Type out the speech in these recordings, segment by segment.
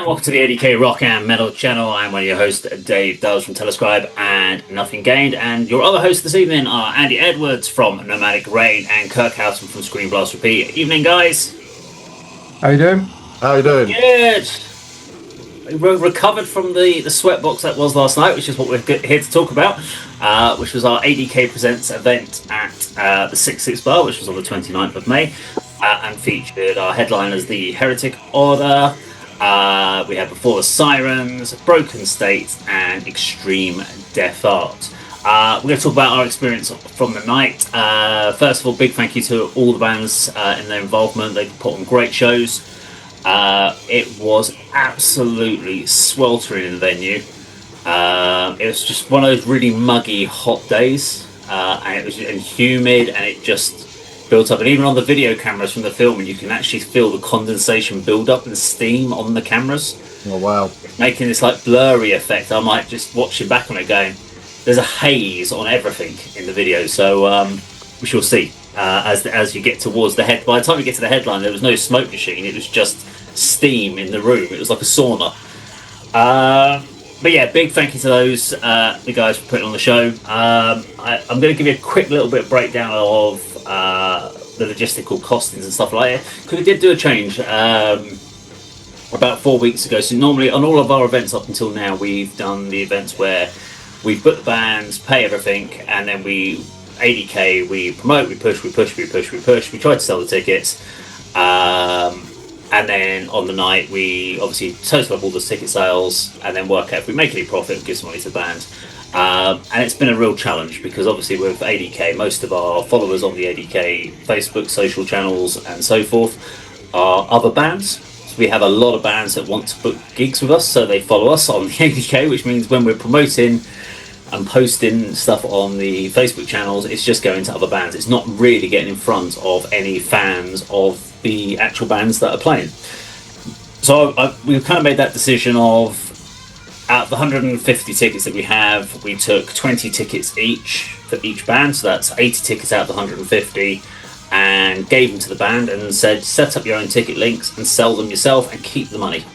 Welcome to the A.D.K Rock and Metal channel. I'm one of your hosts, Dave Dulles from Telescribe and Nothing Gained, and your other hosts this evening are Andy Edwards from Nomadic Rain and Kirk Houghton from Screen Blast Repeat. Evening, guys. How you doing? How you doing? Good. We recovered from the sweatbox that was last night, which is what we're here to talk about, which was our A.D.K Presents event at the 66 Bar, which was on the 29th of May, and featured our headliners, the Heretic Order. We had before the Sirens, Broken State, and Extreme Death Art. We're going to talk about our experience from the night. First of all, big thank you to all the bands in their involvement. They put on great shows. It was absolutely sweltering in the venue. It was just one of those really muggy, hot days, and it was humid, and it just built up. And even on the video cameras from the film, you can actually feel the condensation build up and steam on the cameras. Oh wow! Making this like blurry effect. I might just watch it back on it going, there's a haze on everything in the video. So we shall see as you get towards the head. By the time you get to the headline, there was no smoke machine. It was just steam in the room. It was like a sauna. But yeah, big thank you to those the guys for putting on the show. I'm going to give you a quick little bit of breakdown of the logistical costings and stuff like that, because we did do a change about 4 weeks ago. So normally on all of our events up until now, we've done the events where we book the bands, pay everything, and then we A.D.K, we promote, we push, we try to sell the tickets, and then on the night we obviously total up all the ticket sales and then work out if we make any profit and give some money to the band. And it's been a real challenge because obviously with A.D.K, most of our followers on the A.D.K Facebook, social channels and so forth are other bands. So we have a lot of bands that want to book gigs with us, so they follow us on the A.D.K, which means when we're promoting and posting stuff on the Facebook channels, it's just going to other bands. It's not really getting in front of any fans of the actual bands that are playing. So we've kind of made that decision of, out of the 150 tickets that we have, we took 20 tickets each for each band, so that's 80 tickets out of the 150, and gave them to the band and said, set up your own ticket links and sell them yourself and keep the money.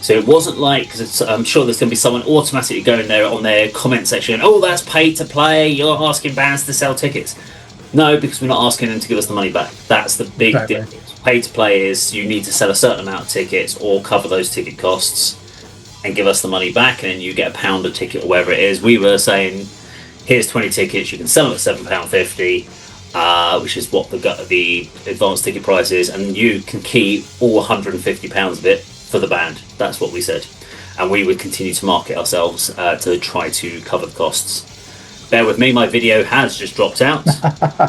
So it wasn't like, because I'm sure there's going to be someone automatically going there on their comment section, oh, that's pay to play, you're asking bands to sell tickets. No, because we're not asking them to give us the money back. That's the big difference. Pay to play is you need to sell a certain amount of tickets or cover those ticket costs and give us the money back, and then you get £1 a ticket or whatever it is. We were saying, here's 20 tickets, you can sell them at £7.50, which is what the advanced ticket price is, and you can keep all £150 of it for the band. That's what we said, and we would continue to market ourselves to try to cover the costs. Bear with me, my video has just dropped out.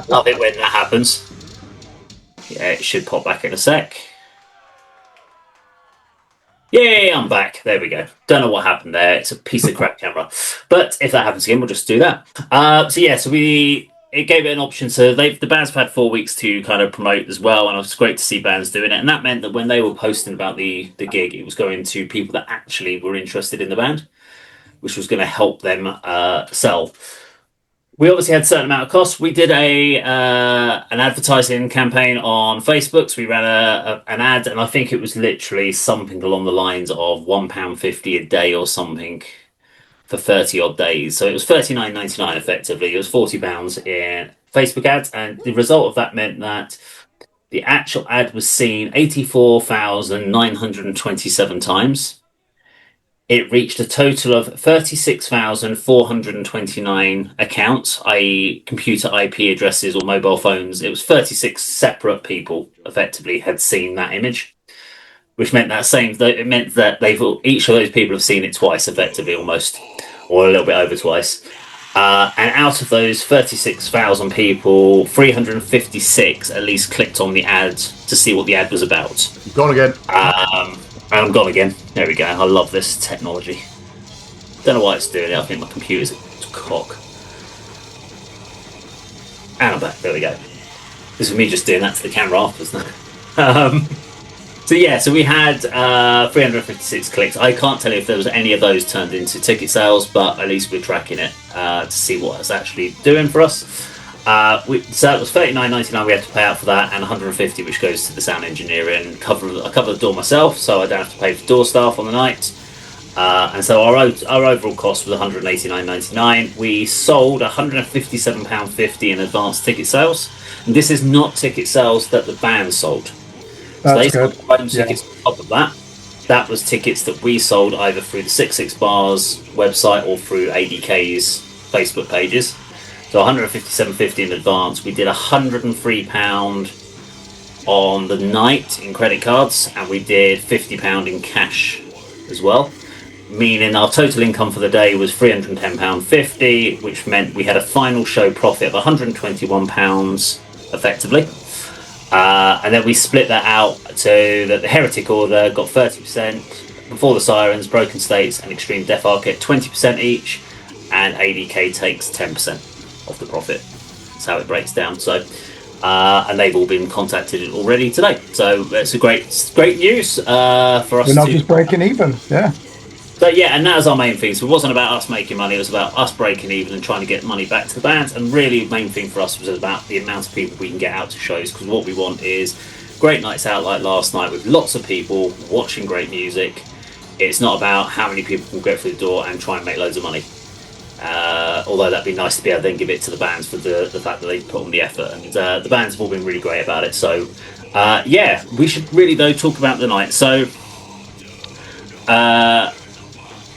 Love it when that happens. Yeah, it should pop back in a sec. Yay, I'm back. There we go. Don't know what happened there. It's a piece of crap camera. But if that happens again, we'll just do that. So it gave it an option. So the bands have had 4 weeks to kind of promote as well, and it was great to see bands doing it. And that meant that when they were posting about the gig, it was going to people that actually were interested in the band, which was going to help them sell. We obviously had a certain amount of costs. We did an advertising campaign on Facebook. So we ran an ad, and I think it was literally something along the lines of £1.50 a day or something for 30 odd days. So it was $39.99 effectively. It was £40 in Facebook ads, and the result of that meant that the actual ad was seen 84,927 times. It reached a total of 36,429 accounts, i.e. computer IP addresses or mobile phones. It was 36 separate people effectively had seen that image, which meant that each of those people have seen it twice effectively, almost, or a little bit over twice. And out of those 36,000 people, 356 at least clicked on the ad to see what the ad was about. You've gone again. I'm gone again. There we go. I love this technology. Don't know why it's doing it. I think my computer's a cock. And I'm back. There we go. This is me just doing that to the camera afterwards now. So we had 356 clicks. I can't tell you if there was any of those turned into ticket sales, but at least we're tracking it to see what it's actually doing for us. So it was $39.99 we had to pay out for that, and $150 which goes to the sound engineer and I cover the door myself, so I don't have to pay for door staff on the night. And so our overall cost was $189.99. We sold £157.50 in advance ticket sales, and this is not ticket sales that the band sold. So they sold their own tickets on top of that. That was tickets that we sold either through the 66 Bars website or through A.D.K's Facebook pages. So £157.50 in advance. We did £103 on the night in credit cards, and we did £50 in cash as well. Meaning our total income for the day was £310.50, which meant we had a final show profit of £121 effectively. And then we split that out to the Heretic order got 30%, Before the Sirens, Broken States, and Extreme Death Arc get 20% each, and A.D.K takes 10% of the profit. That's how it breaks down. So, and they've all been contacted already today. So it's great news for us. We're not just breaking even, yeah. So yeah, and that was our main thing. So it wasn't about us making money; it was about us breaking even and trying to get money back to the bands. And really, the main thing for us was about the amount of people we can get out to shows. Because what we want is great nights out like last night with lots of people watching great music. It's not about how many people will go through the door and try and make loads of money. Although that'd be nice to be able to then give it to the bands for the fact that they put on the effort. And the bands have all been really great about it. So yeah, we should really though talk about the night. So.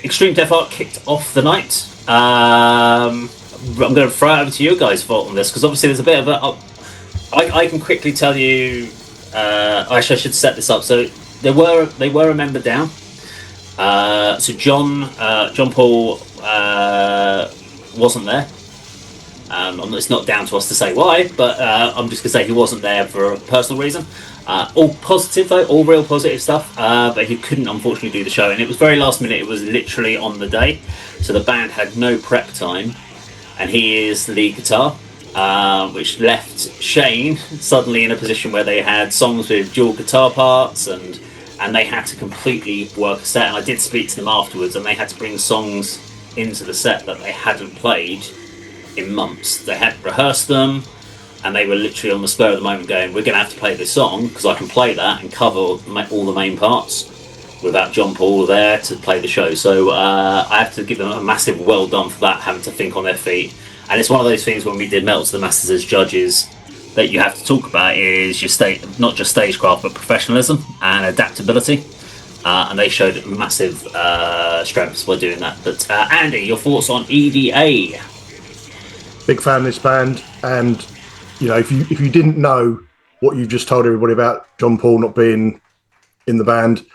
Extreme Death Arc kicked off the night. I'm going to throw it over to you guys for on this because obviously there's a bit of a. I can quickly tell you. Actually, I should set this up. So they were a member down. So John Paul wasn't there. It's not down to us to say why, but I'm just going to say he wasn't there for a personal reason. All positive though, all real positive stuff, but he couldn't unfortunately do the show, and it was very last minute. It was literally on the day, so the band had no prep time, and he is the lead guitar, which left Shane suddenly in a position where they had songs with dual guitar parts, and they had to completely work a set. And I did speak to them afterwards, and they had to bring songs into the set that they hadn't played in months. They hadn't rehearsed them, and they were literally on the spur of the moment going, we're going to have to play this song because I can play that and cover all the main parts without John Paul there to play the show. So I have to give them a massive well done for that, having to think on their feet. And it's one of those things when we did Metal to the Masters as judges that you have to talk about is your not just stagecraft but professionalism and adaptability. And they showed massive strengths by doing that. But Andy, your thoughts on EDA? Big fan of this band, and you know, if you didn't know what you've just told everybody about John Paul not being in the band,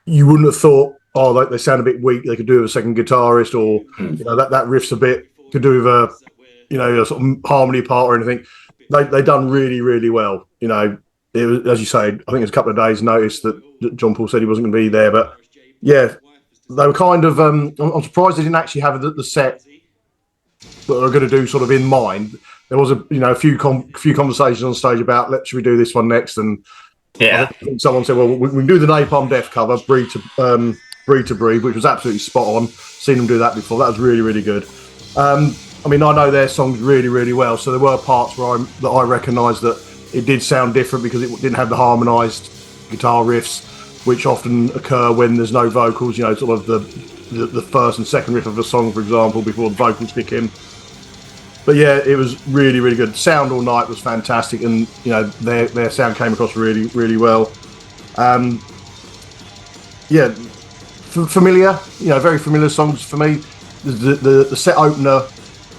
you wouldn't have thought, oh, they sound a bit weak. They could do with a second guitarist, or you know, that riff's a bit could do with a sort of harmony part or anything. They done really, really well. You know, it was, as you say, I think it was a couple of days' notice that John Paul said he wasn't going to be there, but yeah, they were kind of. I'm surprised they didn't actually have the set that they're going to do sort of in mind. There was a few conversations on stage about should we do this one next, and yeah, I think someone said, well, we can do the Napalm Death cover, Breed to Breathe, which was absolutely spot on. Seen them do that before. That was really, really good. I mean, I know their songs really, really well, so there were parts that I recognised that it did sound different because it didn't have the harmonised guitar riffs, which often occur when there's no vocals. You know, sort of the first and second riff of a song, for example, before the vocals kick in. But yeah, it was really, really good. Sound all night was fantastic, and you know their sound came across really, really well. Yeah, familiar, very familiar songs for me. The set opener,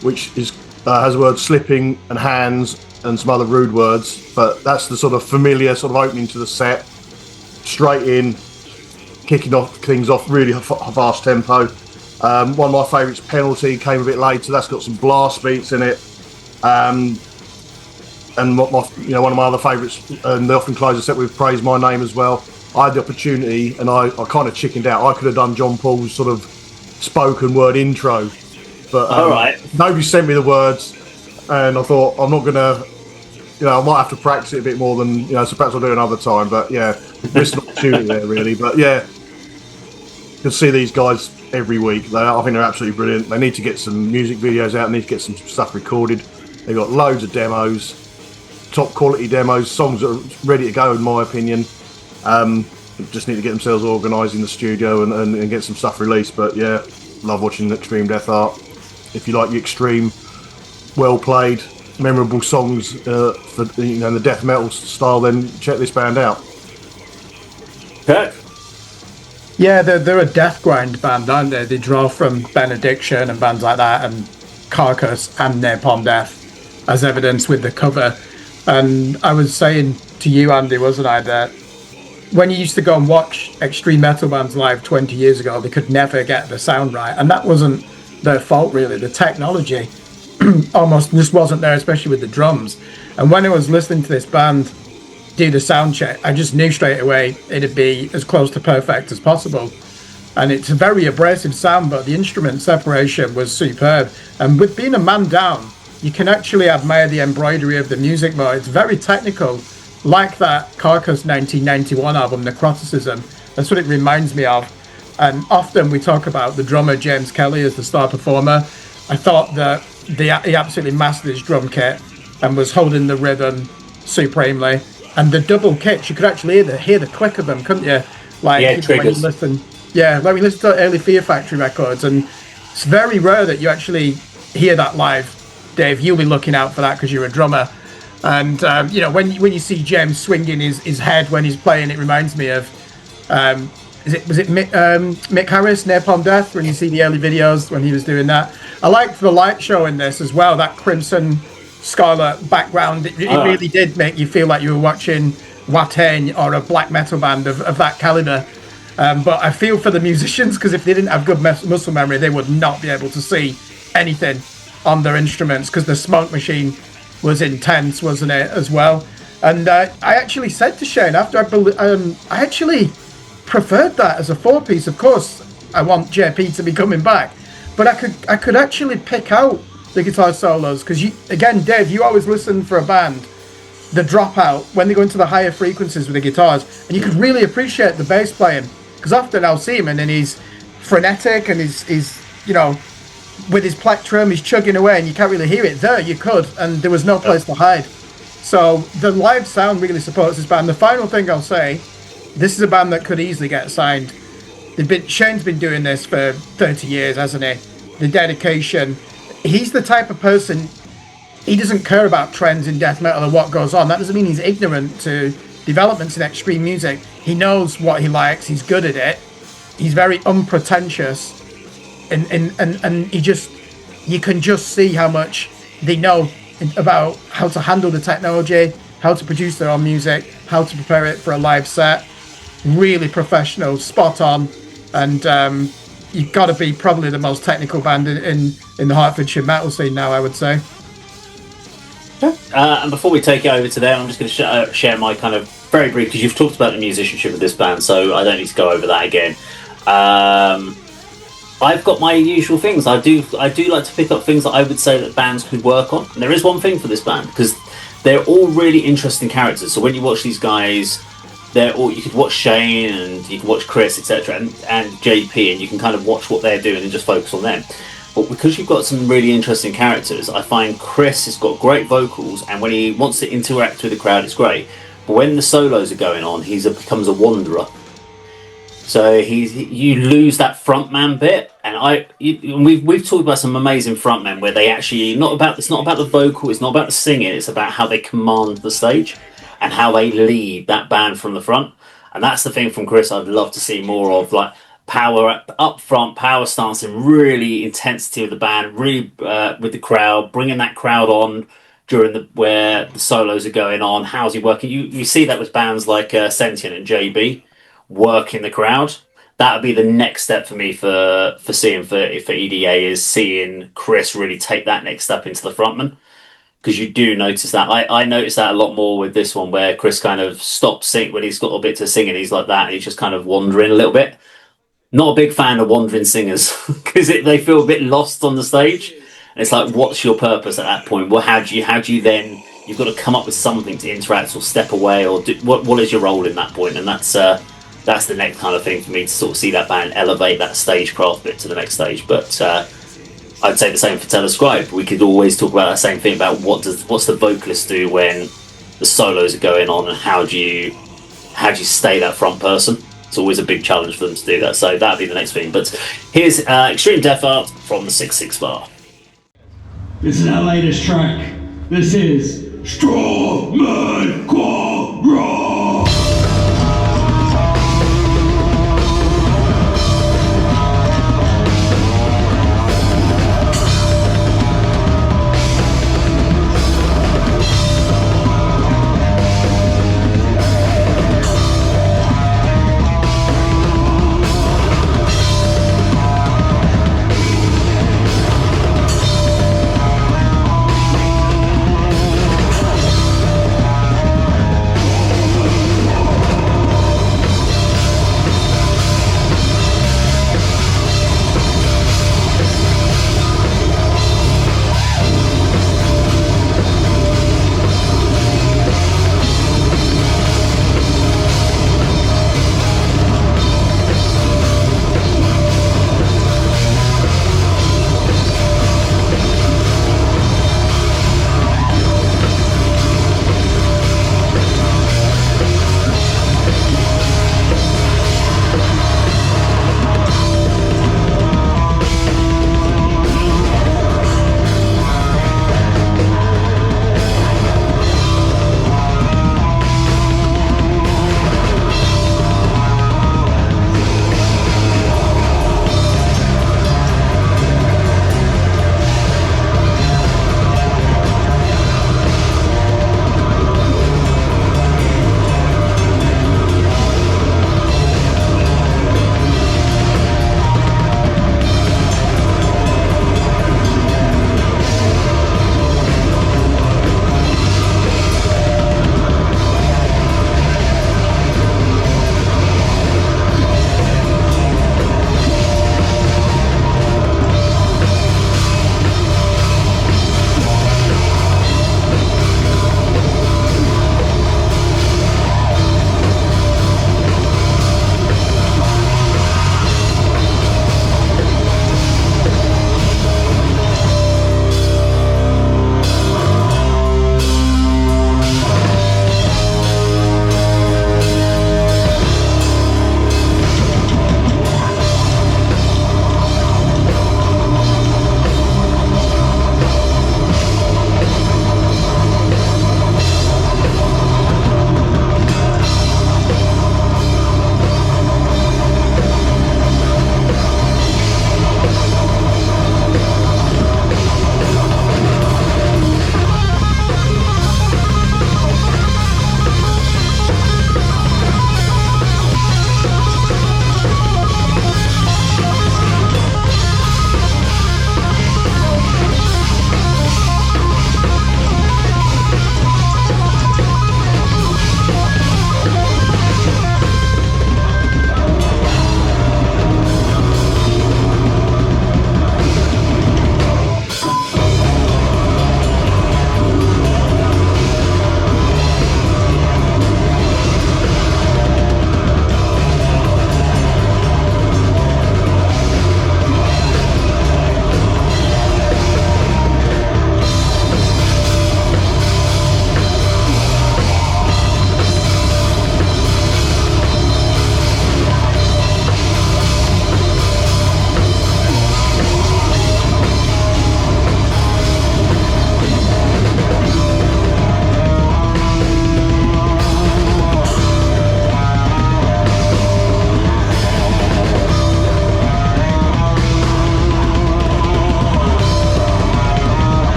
which is has the word slipping and hands and some other rude words, but that's the sort of familiar sort of opening to the set. Straight in, kicking off things off really fast tempo. One of my favourites, Penalty, came a bit later. That's got some blast beats in it. And one of my other favourites, and they often close the set with Praise My Name as well. I had the opportunity, and I kind of chickened out. I could have done John Paul's sort of spoken word intro, but all right. Nobody sent me the words, and I thought I'm not going to, I might have to practice it a bit more than, so perhaps I'll do it another time. But yeah, missed an opportunity there really. But yeah, you can see these guys every week. I think they're absolutely brilliant. They need to get some music videos out. They need to get some stuff recorded. They've got loads of demos, top quality demos, songs that are ready to go, in my opinion. Just need to get themselves organised in the studio and get some stuff released. But yeah, love watching Extreme Death Art. If you like the extreme, well played, memorable songs for the death metal style, then check this band out. Kirk? Yeah, they're a death grind band, aren't they? They draw from Benediction and bands like that, and Carcass and Napalm Death, as evidence with the cover. And I was saying to you, Andy, wasn't I, that when you used to go and watch extreme metal bands live 20 years ago, they could never get the sound right. And that wasn't their fault, really. The technology almost just wasn't there, especially with the drums. And when I was listening to this band do the sound check, I just knew straight away it'd be as close to perfect as possible. And it's a very abrasive sound, but the instrument separation was superb. And with being a man down, you can actually admire the embroidery of the music more. It's very technical, like that Carcass 1991 album, Necroticism. That's what it reminds me of. And often we talk about the drummer James Kelly as the star performer. I thought that he absolutely mastered his drum kit and was holding the rhythm supremely. And the double kicks, you could actually hear the click of them, couldn't you? Like, yeah, when you listen, like we listen to early Fear Factory records, and it's very rare that you actually hear that live. Dave, you'll be looking out for that because you're a drummer. And when you see James swinging his head when he's playing, it reminds me of was it Mick Harris, Napalm Death, when you see the early videos when he was doing that. I liked the light show in this as well, that crimson scarlet background. It really did make you feel like you were watching Watain or a black metal band of that caliber. But I feel for the musicians, because if they didn't have good muscle memory, they would not be able to see anything on their instruments, because the smoke machine was intense, wasn't it, as well? And I actually said to Shane after I actually preferred that as a four-piece. Of course, I want JP to be coming back, but I could actually pick out the guitar solos, because again, Dave, you always listen for a band, the dropout when they go into the higher frequencies with the guitars, and you could really appreciate the bass playing, because often I'll see him and then he's frenetic and he's with his plectrum, he's chugging away and you can't really hear it. There you could, and there was no place to hide. So the live sound really supports this band. The final thing I'll say, this is a band that could easily get signed. Shane's been doing this for 30 years, hasn't he? The dedication. He's the type of person, he doesn't care about trends in death metal or what goes on. That doesn't mean he's ignorant to developments in extreme music. He knows what he likes, he's good at it. He's very unpretentious. And you can just see how much they know about how to handle the technology, how to produce their own music, how to prepare it for a live set. Really professional, spot on, and you've got to be probably the most technical band in the Hertfordshire metal scene now, I would say. And before we take it over to them, I'm just going to share my kind of very brief, because you've talked about the musicianship of this band, so I don't need to go over that again. I've got my usual things. I do like to pick up things that I would say that bands could work on. And there is one thing for this band, because they're all really interesting characters. So when you watch these guys, you could watch Shane and you can watch Chris, etc., and JP, and you can kind of watch what they're doing and just focus on them. But because you've got some really interesting characters, I find Chris has got great vocals, and when he wants to interact with the crowd, it's great. But when the solos are going on, he becomes a wanderer. So you lose that frontman bit, and we've talked about some amazing frontmen where they actually it's not about the vocal, it's not about the singing, it's about how they command the stage and how they lead that band from the front. And that's the thing from Chris I'd love to see more of, like power up front, power stance, and really intensity of the band, really with the crowd, bringing that crowd on during where the solos are going on. How's he working? You see that with bands like Sentient and JB. Working the crowd. That would be the next step for me for EDA, is seeing Chris really take that next step into the frontman, because you do notice that. I noticed that a lot more with this one, where Chris kind of stops sing when he's got a bit to sing and he's like that, and he's just kind of wandering a little bit. Not a big fan of wandering singers, because they feel a bit lost on the stage, and it's like, what's your purpose at that point? Well, how do you then, you've got to come up with something to interact or step away, or what is your role in that point? And that's the next kind of thing for me, to sort of see that band elevate that stagecraft bit to the next stage. But I'd say the same for Telescribe. We could always talk about that same thing about what's the vocalist do when the solos are going on, and how do you stay that front person? It's always a big challenge for them to do that. So that'd be the next thing. But here's Extreme Death Art from the 6/6 bar. This is our latest track. This is Straw Man Quarrel.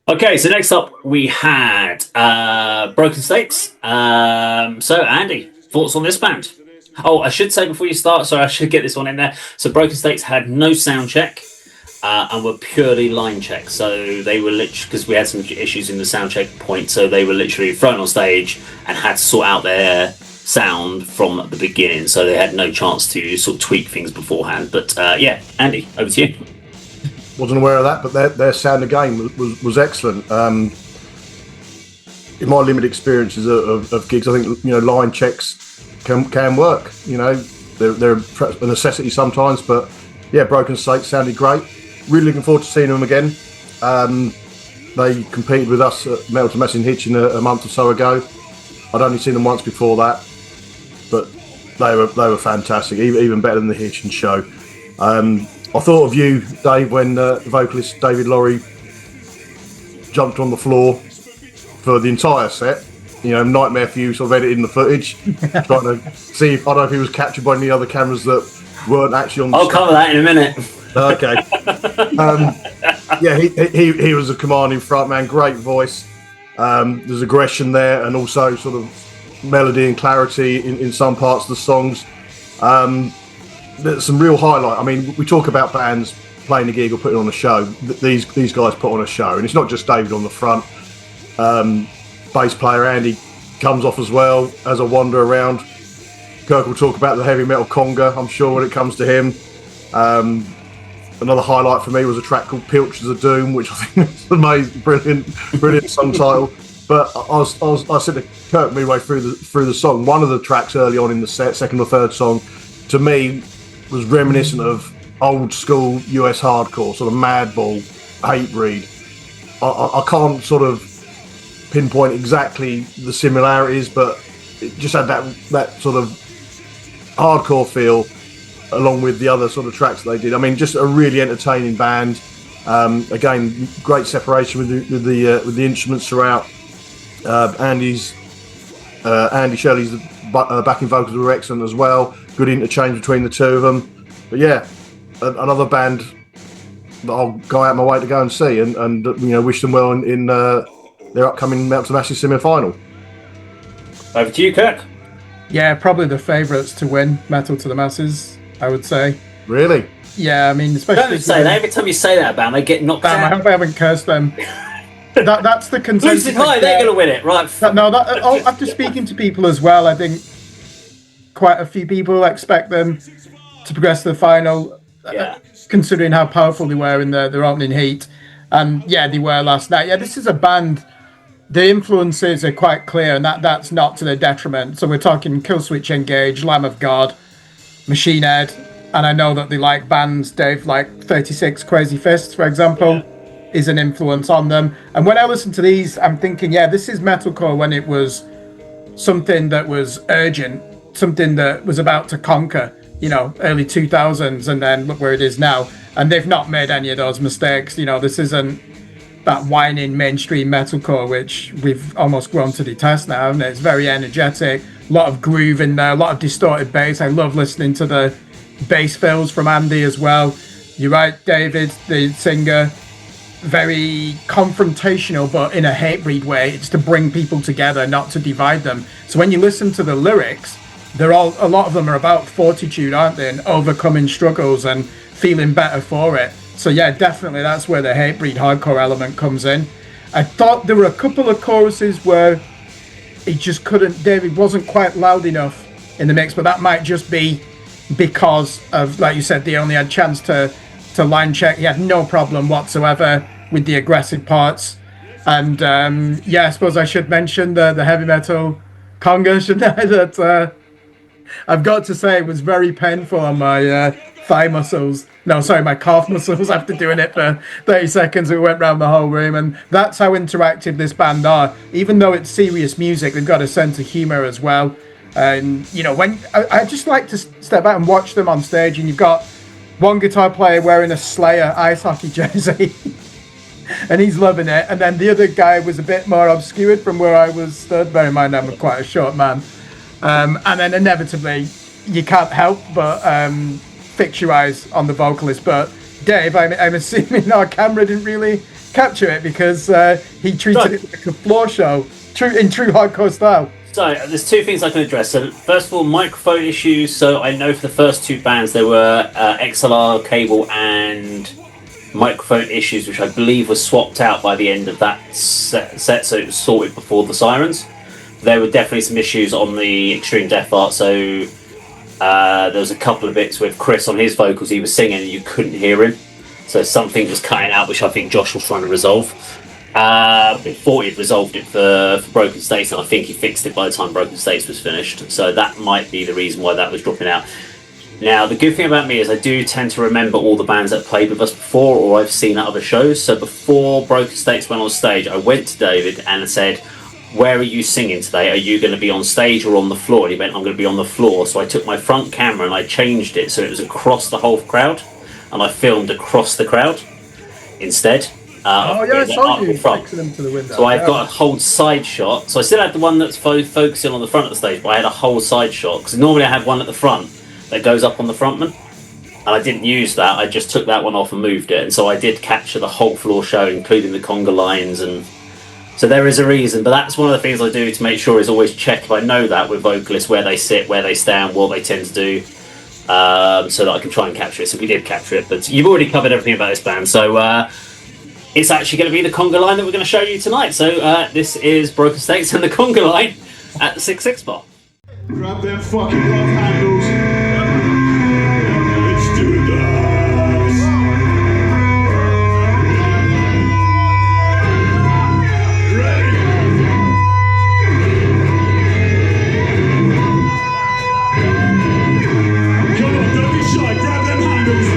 Okay, so next up we had Broken States. So Andy, thoughts on this band? Oh, I should say before you start, sorry, I should get this one in there. So Broken States had no sound check and were purely line check. So they were literally, because we had some issues in the sound check point, so they were literally thrown on stage and had to sort out their sound from the beginning. So they had no chance to sort of tweak things beforehand. But yeah, Andy, over to you. wasn't aware of that, but their sound again was excellent. In my limited experiences of gigs, I think line checks can work. They're perhaps a necessity sometimes, but yeah, Broken Slate sounded great. Really looking forward to seeing them again. They competed with us at Metal to Massive Hitchin a month or so ago. I'd only seen them once before that, but they were fantastic, even better than the Hitchin show. I thought of you, Dave, when the vocalist David Lowry jumped on the floor for the entire set. Nightmare for you, sort of editing the footage, trying to see if I don't know if he was captured by any other cameras that weren't actually on the I'll cover that in a minute. Okay. Yeah, he was a commanding frontman, great voice. There's aggression there, and also sort of melody and clarity in some parts of the songs. There's some real highlight. I mean, we talk about bands playing a gig or putting on a show. These guys put on a show, and it's not just David on the front. Bass player Andy comes off as well as I wander around. Kirk will talk about the heavy metal conga, I'm sure, when it comes to him. Another highlight for me was a track called Pilchers of Doom, which I think is amazing, brilliant song title. But I said to Kirk midway through the song, one of the tracks early on in the set, second or third song, to me was reminiscent of old school US hardcore, sort of Madball, Hatebreed. I can't sort of pinpoint exactly the similarities, but it just had that sort of hardcore feel along with the other sort of tracks that they did. I mean, just a really entertaining band. Again, great separation with the instruments throughout. Andy Shirley's backing vocals were excellent as well. Good interchange between the two of them. But yeah, another band that I'll go out my way to go and see, and wish them well in their upcoming Metal to Massive semi-final. Over to you, Kirk. Yeah, probably the favourites to win Metal to the Masses, I would say. Really? Yeah, I mean, especially... Don't say that. Every time you say that about them, they get knocked out. I hope I haven't cursed them. That's the consensus. Lucy High, they're going to win it, right? After speaking to people as well, I think quite a few people expect them to progress to the final, considering how powerful they were in their opening heat. And yeah, they were last night. Yeah, this is a band... The influences are quite clear, and that's not to their detriment. So we're talking Killswitch Engage, Lamb of God, Machine Head, and I know that they like bands, Dave, like 36 Crazy Fists, for example, is an influence on them. And when I listen to these, I'm thinking, yeah, this is metalcore when it was something that was urgent, something that was about to conquer, early 2000s, and then look where it is now. And they've not made any of those mistakes. This isn't that whining mainstream metalcore, which we've almost grown to detest now. And it's very energetic, a lot of groove in there, a lot of distorted bass. I love listening to the bass fills from Andy as well. You're right, David, the singer, very confrontational, but in a Hatebreed way. It's to bring people together, not to divide them. So when you listen to the lyrics, a lot of them are about fortitude, aren't they? And overcoming struggles and feeling better for it. So yeah, definitely that's where the Hatebreed hardcore element comes in. I thought there were a couple of choruses where he just couldn't, David wasn't quite loud enough in the mix, but that might just be because of, like you said, they only had chance to line check. He had no problem whatsoever with the aggressive parts. And I suppose I should mention the heavy metal conga, shouldn't I? That I've got to say was very painful on my thigh muscles. No, sorry, my calf muscles after doing it for 30 seconds. We went round the whole room, and that's how interactive this band are. Even though it's serious music, they've got a sense of humour as well. And, when I just like to step out and watch them on stage, and you've got one guitar player wearing a Slayer ice hockey jersey, and he's loving it. And then the other guy was a bit more obscured from where I was stood. Bear in mind, I'm quite a short man. And then inevitably, you can't help but fix your eyes on the vocalist. But Dave, I'm assuming our camera didn't really capture it because he treated it like a floor show, in true hardcore style. So there's two things I can address. So first of all, microphone issues. So I know for the first two bands there were XLR cable and microphone issues, which I believe was swapped out by the end of that set, so it was sorted before the Sirens. There were definitely some issues on the Extreme Death Art, so there was a couple of bits with Chris on his vocals, he was singing and you couldn't hear him. So something was cutting out, which I think Josh was trying to resolve. We thought he'd resolved it for Broken States, and I think he fixed it by the time Broken States was finished. So that might be the reason why that was dropping out. Now, the good thing about me is I do tend to remember all the bands that played with us before, or I've seen at other shows. So before Broken States went on stage, I went to David and said, where are you singing today? Are you going to be on stage or on the floor? And he went, I'm going to be on the floor. So I took my front camera and I changed it so it was across the whole crowd, and I filmed across the crowd instead. I saw you fixing them to the window. So I've got a whole side shot. So I still had the one that's focusing on the front of the stage, but I had a whole side shot. Because normally I have one at the front that goes up on the frontman. And I didn't use that. I just took that one off and moved it. And so I did capture the whole floor show, including the conga lines. And so there is a reason. But that's one of the things I do to make sure is always check if I know that with vocalists, where they sit, where they stand, what they tend to do. So that I can try and capture it. So we did capture it. But you've already covered everything about this band. So it's actually going to be the conga line that we're going to show you tonight. So this is Broken States and the conga line at the 6-6 bar. Grab them fucking love handles. Let's do this. Ready? Come on, don't be shy. Grab them handles.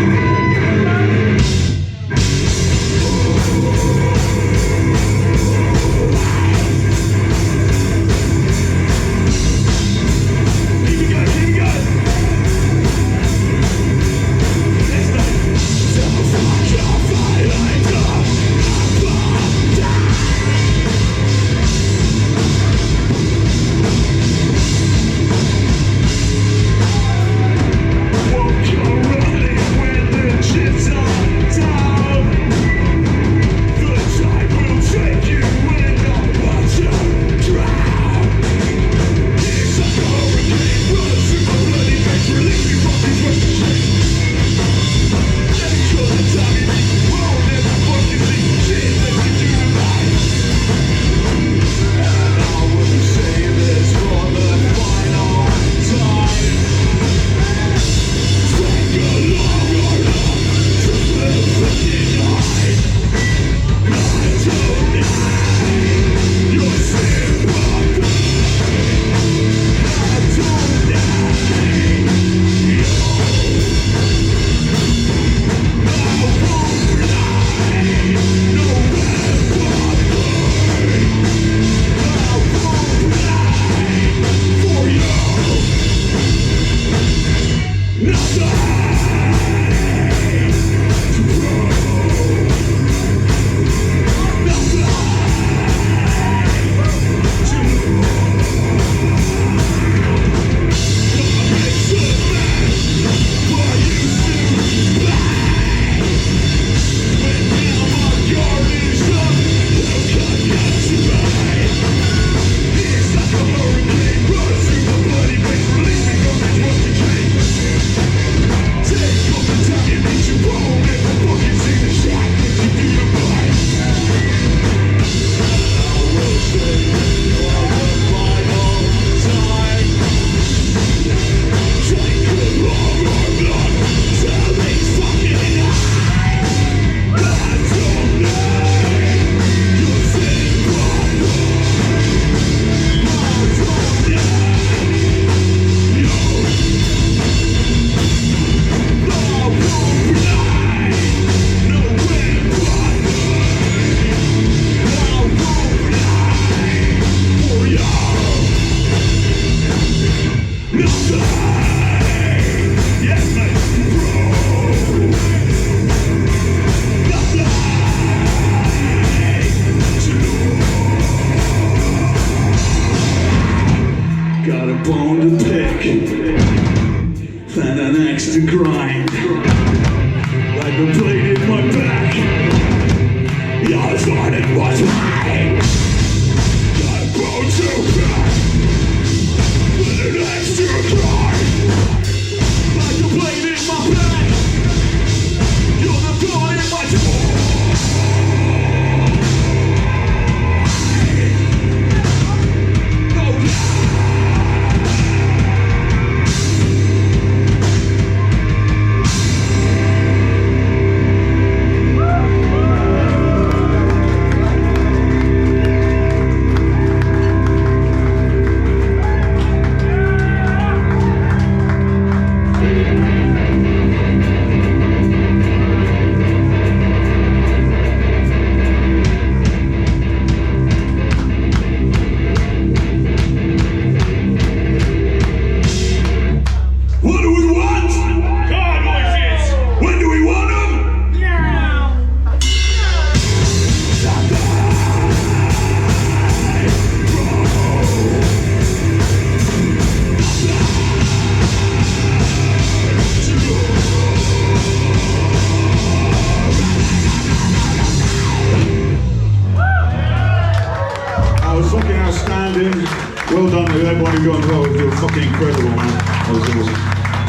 everybody got involved. They were fucking incredible, man. That was awesome.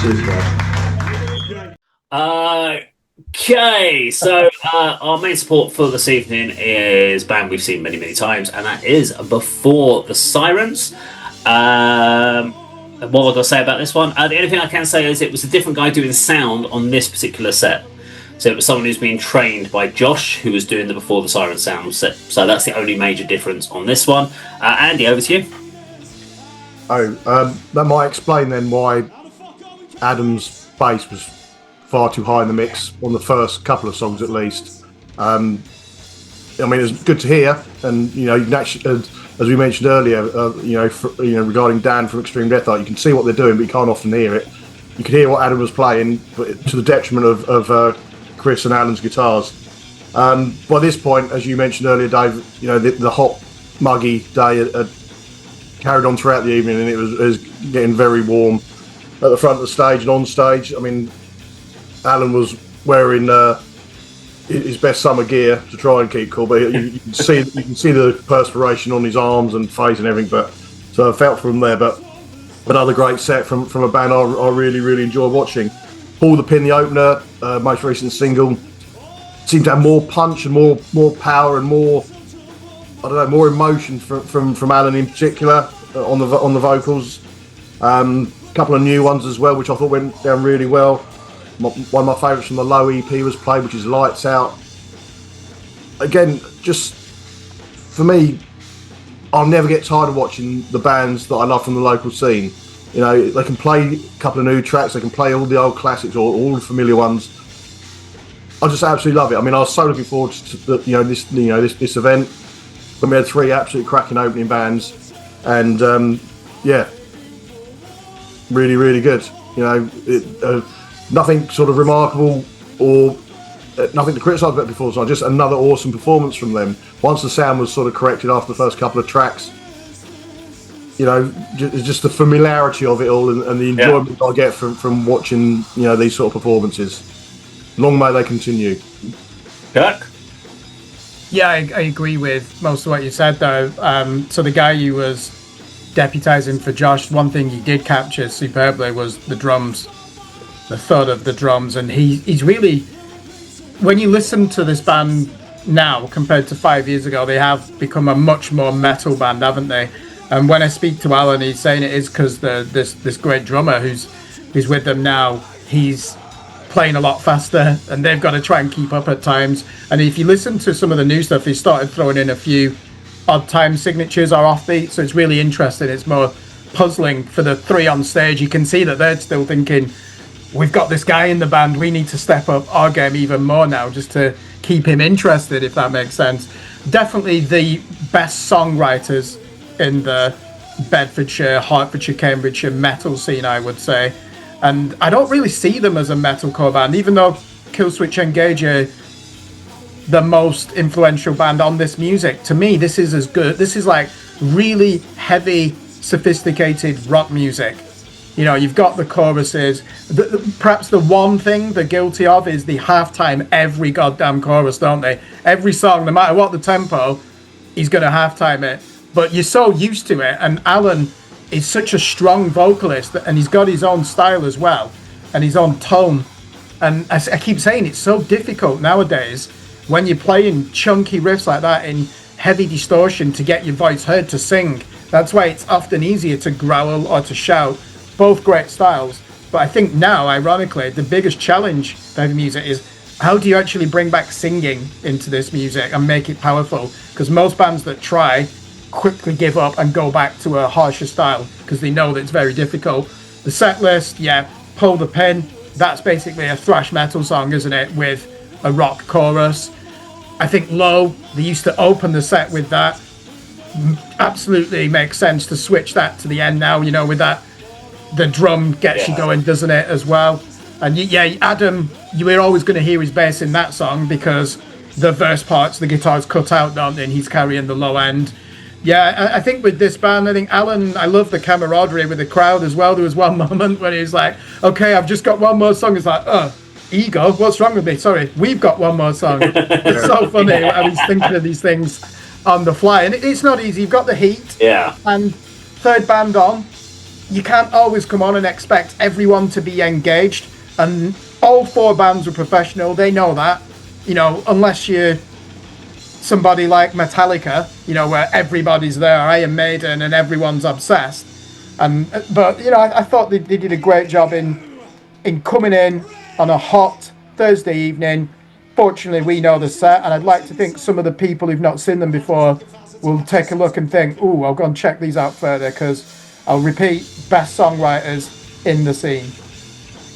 Cheers, guys. Okay, so our main support for this evening is a band we've seen many, many times, and that is Before the Sirens. What have I got to say about this one? The only thing I can say is it was a different guy doing sound on this particular set. So it was someone who's been trained by Josh, who was doing the Before the Siren sound set. So that's the only major difference on this one. Andy, over to you. That might explain then why Adam's bass was far too high in the mix on the first couple of songs, at least. I mean, it's good to hear, and you can actually, as we mentioned earlier, regarding Dan from Extreme Death Art, you can see what they're doing, but you can't often hear it. You could hear what Adam was playing, but to the detriment of Chris and Alan's guitars. By this point, as you mentioned earlier, Dave, the hot, muggy day had carried on throughout the evening, and it was getting very warm at the front of the stage and on stage. I mean, Alan was wearing his best summer gear to try and keep cool, but you can see the perspiration on his arms and face and everything. But so I felt for him there. But another great set from a band I really, really enjoy watching. Pull the Pin, the opener, most recent single, seemed to have more punch and more power and more more emotion from Alan in particular on the vocals. A couple of new ones as well, which I thought went down really well. One of my favourites from the Low EP was played, which is Lights Out. Again, just for me, I'll never get tired of watching the bands that I love from the local scene. They can play a couple of new tracks, they can play all the old classics or all the familiar ones. I just absolutely love it. I mean, I was so looking forward to this event when we had 3 absolutely cracking opening bands, and really, really good. Nothing sort of remarkable or nothing to criticise about Before, so just another awesome performance from them. Once the sound was sort of corrected after the first couple of tracks, just the familiarity of it all and the enjoyment I get from watching these sort of performances. Long may they continue. Kirk? Yeah, I agree with most of what you said, though. So the guy who was deputising for Josh, one thing he did capture superbly was the drums, the thud of the drums, and he's really, when you listen to this band now compared to 5 years ago, they have become a much more metal band, haven't they? And when I speak to Alan, he's saying it is because this great drummer who's with them now, he's playing a lot faster, and they've got to try and keep up at times. And if you listen to some of the new stuff, he started throwing in a few odd time signatures or offbeat, so it's really interesting. It's more puzzling for the 3 on stage. You can see that they're still thinking, we've got this guy in the band, we need to step up our game even more now just to keep him interested, if that makes sense. Definitely the best songwriters in the Bedfordshire, Hertfordshire, Cambridgeshire metal scene, I would say. And I don't really see them as a metalcore band, even though Killswitch Engage are the most influential band on this music. To me, this is as good. This is like really heavy, sophisticated rock music. You've got the choruses. Perhaps the one thing they're guilty of is the halftime every goddamn chorus, don't they? Every song, no matter what the tempo, he's going to halftime it. But you're so used to it, and Alan is such a strong vocalist, and he's got his own style as well, and his own tone. And I keep saying it's so difficult nowadays when you're playing chunky riffs like that in heavy distortion to get your voice heard to sing. That's why it's often easier to growl or to shout. Both great styles. But I think now, ironically, the biggest challenge for heavy music is how do you actually bring back singing into this music and make it powerful? Because most bands that try quickly give up and go back to a harsher style because they know that it's very difficult. The set list, Pull the Pin, that's basically a thrash metal song, isn't it, with a rock chorus. I think Low, they used to open the set with that. Absolutely makes sense to switch that to the end now, with that. The drum gets you going, doesn't it, as well? And Adam, we're always going to hear his bass in that song because the verse parts, the guitar's cut out, don't they, and he's carrying the low end. Yeah, I think with this band, I think Alan, I love the camaraderie with the crowd as well. There was one moment when he was like, okay, I've just got one more song. It's like, ego, what's wrong with me? Sorry, we've got one more song. It's so funny how he's thinking of these things on the fly. And it's not easy. You've got the heat. Yeah. And third band on, you can't always come on and expect everyone to be engaged. And all 4 bands were professional. They know that, unless you're somebody like Metallica, where everybody's there, Iron Maiden, and everyone's obsessed. But I thought they did a great job in coming in on a hot Thursday evening. Fortunately, we know the set, and I'd like to think some of the people who've not seen them before will take a look and think, "Ooh, I'll go and check these out further," because I'll repeat, best songwriters in the scene.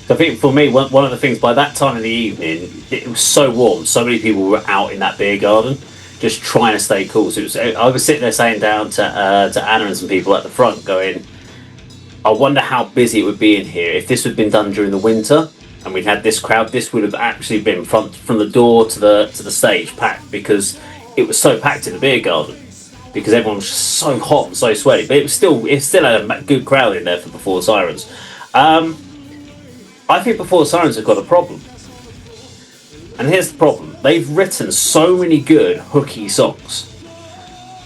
I think for me, one of the things, by that time of the evening, it was so warm. So many people were out in that beer garden, just trying to stay cool. So I was sitting there saying down to Anna and some people at the front, going, I wonder how busy it would be in here if this had been done during the winter and we'd had this crowd. This would have actually been from the door to the stage packed, because it was so packed in the beer garden, because everyone was just so hot and so sweaty. But it still had a good crowd in there for Before the Sirens. I think Before the Sirens have got a problem, and here's the problem: they've written so many good hooky songs.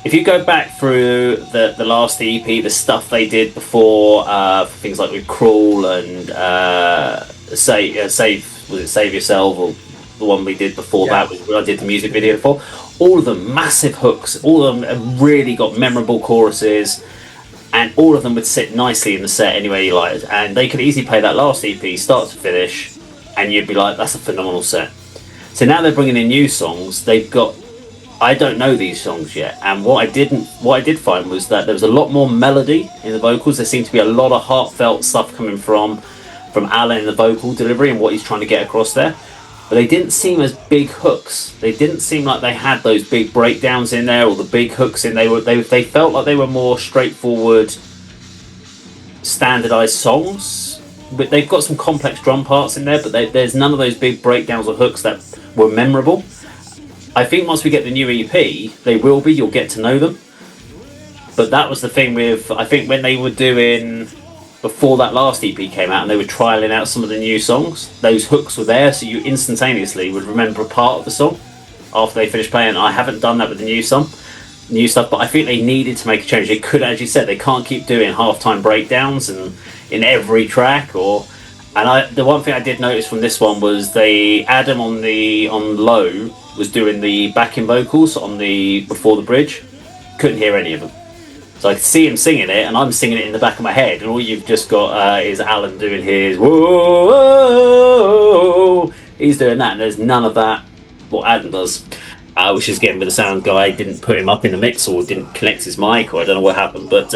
If you go back through the last EP, the stuff they did before, things like with Crawl and Save Yourself, or the one we did before that, which I did the music video for, all of them massive hooks, all of them have really got memorable choruses, and all of them would sit nicely in the set anywhere you liked, and they could easily play that last EP start to finish, and you'd be like, that's a phenomenal set. So now they're bringing in new songs. I don't know these songs yet, and what I did find was that there was a lot more melody in the vocals. There seemed to be a lot of heartfelt stuff coming from Alan in the vocal delivery and what he's trying to get across there. But they didn't seem as big hooks. They didn't seem like they had those big breakdowns in there, or the big hooks in. They felt like they were more straightforward, standardized songs. But they've got some complex drum parts in there, but there's none of those big breakdowns or hooks that were memorable. I think once we get the new EP, they will be. You'll get to know them. But that was the thing with, I think, when they were doing, before that last EP came out and they were trialling out some of the new songs, those hooks were there, so you instantaneously would remember a part of the song after they finished playing. I haven't done that with the new stuff, but I think they needed to make a change. They could, as you said, they can't keep doing halftime breakdowns and in every track. The one thing I did notice from this one was Adam on low was doing the backing vocals on the Before the Bridge. Couldn't hear any of them. So I could see him singing it, and I'm singing it in the back of my head, and all you've just got is Alan doing his whoa, whoa. He's doing that, and there's none of that what Adam does, which is getting with the sound guy didn't put him up in the mix or didn't connect his mic, or I don't know what happened. But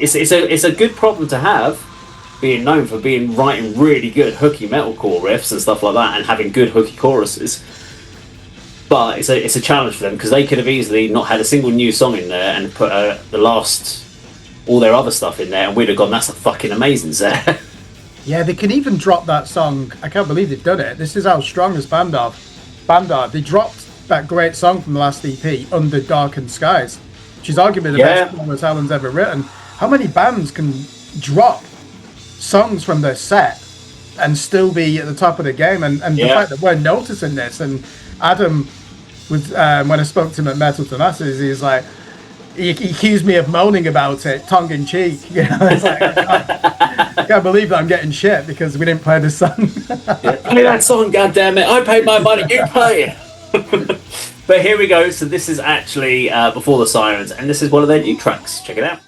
it's a good problem to have, being known for writing really good hooky metalcore riffs and stuff like that, and having good hooky choruses. But it's a challenge for them, because they could have easily not had a single new song in there and put all their other stuff in there, and we'd have gone, that's a fucking amazing set. Yeah, they can even drop that song. I can't believe they've done it. This is how strong this band are. They dropped that great song from the last EP, Under Darkened Skies, which is arguably the best song that Alan's ever written. How many bands can drop songs from their set and still be at the top of the game? And the fact that we're noticing this, and Adam, when I spoke to him at Metal Tenacity, he's like, he accused me of moaning about it, tongue in cheek. It's like, I can't believe that I'm getting shit because we didn't play this song. Play that song, goddammit! I paid my money, you play it. But here we go. So this is actually Before the Sirens, and this is one of their new tracks. Check it out.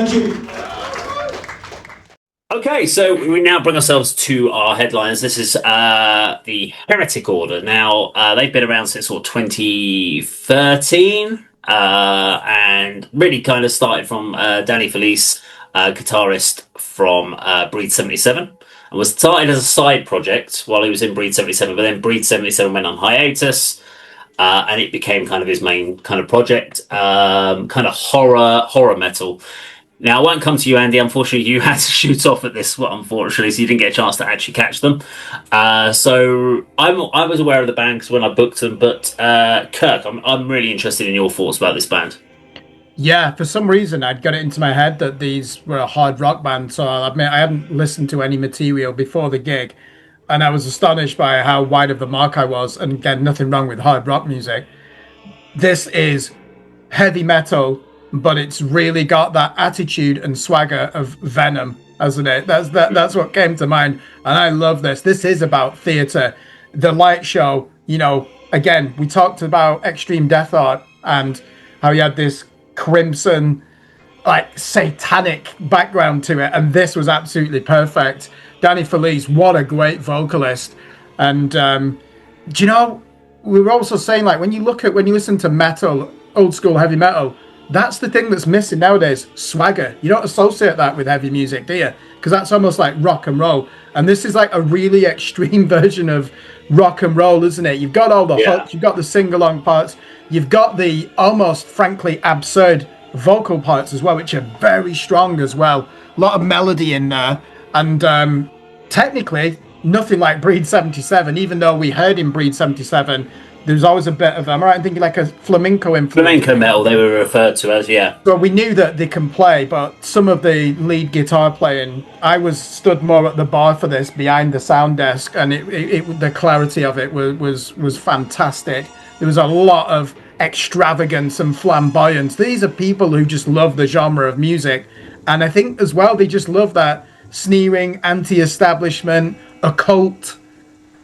Thank you. Okay, so we now bring ourselves to our headlines. This is the Heretic Order. Now, they've been around since sort of 2013, and really kind of started from Danny Felice, guitarist from Breed 77, and was started as a side project while he was in Breed 77, but then Breed 77 went on hiatus. And it became kind of his main kind of project, kind of horror metal. Now, I won't come to you, Andy. Unfortunately, you had to shoot off at this, unfortunately, so you didn't get a chance to actually catch them. So I was aware of the band because when I booked them, but Kirk, I'm really interested in your thoughts about this band. Yeah, for some reason, I'd got it into my head that these were a hard rock band, so I'll admit I hadn't listened to any material before the gig, and I was astonished by how wide of the mark I was, and again, nothing wrong with hard rock music. This is heavy metal, but it's really got that attitude and swagger of Venom, hasn't it? That's what came to mind, and I love this. This is about theatre. The light show, again, we talked about extreme death art and how you had this crimson, like satanic background to it, and this was absolutely perfect. Danny Felice, what a great vocalist. And do you know, we were also saying, like, when you listen to metal, old school heavy metal, that's the thing that's missing nowadays, swagger. You don't associate that with heavy music, do you? Because that's almost like rock and roll. And this is like a really extreme version of rock and roll, isn't it? You've got all the hooks, you've got the sing-along parts, you've got the almost frankly absurd vocal parts as well, which are very strong as well. A lot of melody in there. And technically, nothing like Breed 77, even though we heard in Breed 77, there's always a bit of, am I right in thinking like a flamenco influence? Flamenco metal, they were referred to as, yeah. So we knew that they can play, but some of the lead guitar playing, I was stood more at the bar for this, behind the sound desk, and the clarity of it was fantastic. There was a lot of extravagance and flamboyance. These are people who just love the genre of music, and I think as well they just love that sneering, anti-establishment, occult.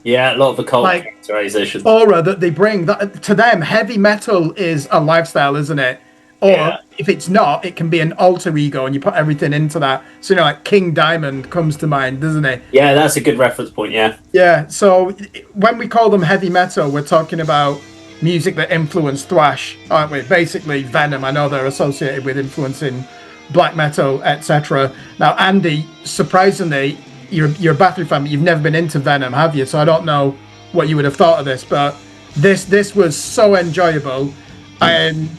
Yeah, a lot of occult characterization. Aura that they bring. That, to them, heavy metal is a lifestyle, isn't it? Or if it's not, it can be an alter ego, and you put everything into that. So, like King Diamond comes to mind, doesn't it? Yeah, that's a good reference point, yeah. Yeah, so when we call them heavy metal, we're talking about music that influenced thrash, aren't we? Basically, Venom, I know they're associated with influencing black metal, etc. Now, Andy, surprisingly, you're a Bathory fan, but you've never been into Venom, have you? So I don't know what you would have thought of this, but this was so enjoyable, and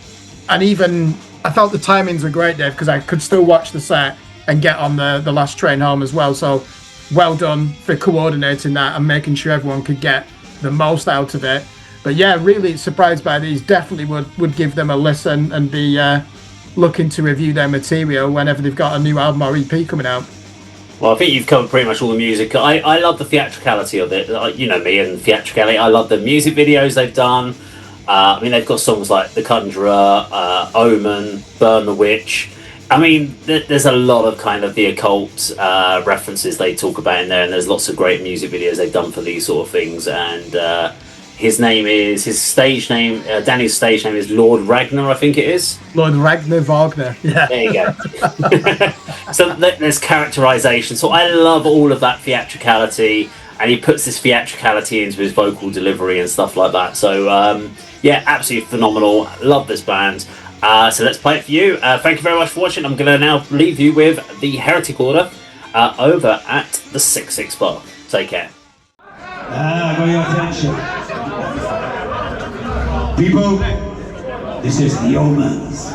even I thought the timings were great, Dave, because I could still watch the set and get on the last train home as well. So well done for coordinating that and making sure everyone could get the most out of it. But yeah, really surprised by these. Definitely would give them a listen and be looking to review their material whenever they've got a new album or EP coming out. Well, I think you've covered pretty much all the music. I love the theatricality of it. You know me and theatricality. I love the music videos they've done. I mean, they've got songs like The Conjurer, Omen, Burn the Witch. I mean, there's a lot of kind of the occult references they talk about in there, and there's lots of great music videos they've done for these sort of things. And his stage name, Danny's stage name is Lord Ragnar, I think it is. Lord Ragnar Wagner. Yeah. There you go. So there's characterization. So I love all of that theatricality, and he puts this theatricality into his vocal delivery and stuff like that. So yeah, absolutely phenomenal. Love this band. So let's play it for you. Thank you very much for watching. I'm going to now leave you with the Heretic Order over at the 66 Bar. Take care. I got your attention. People, this is the Omens.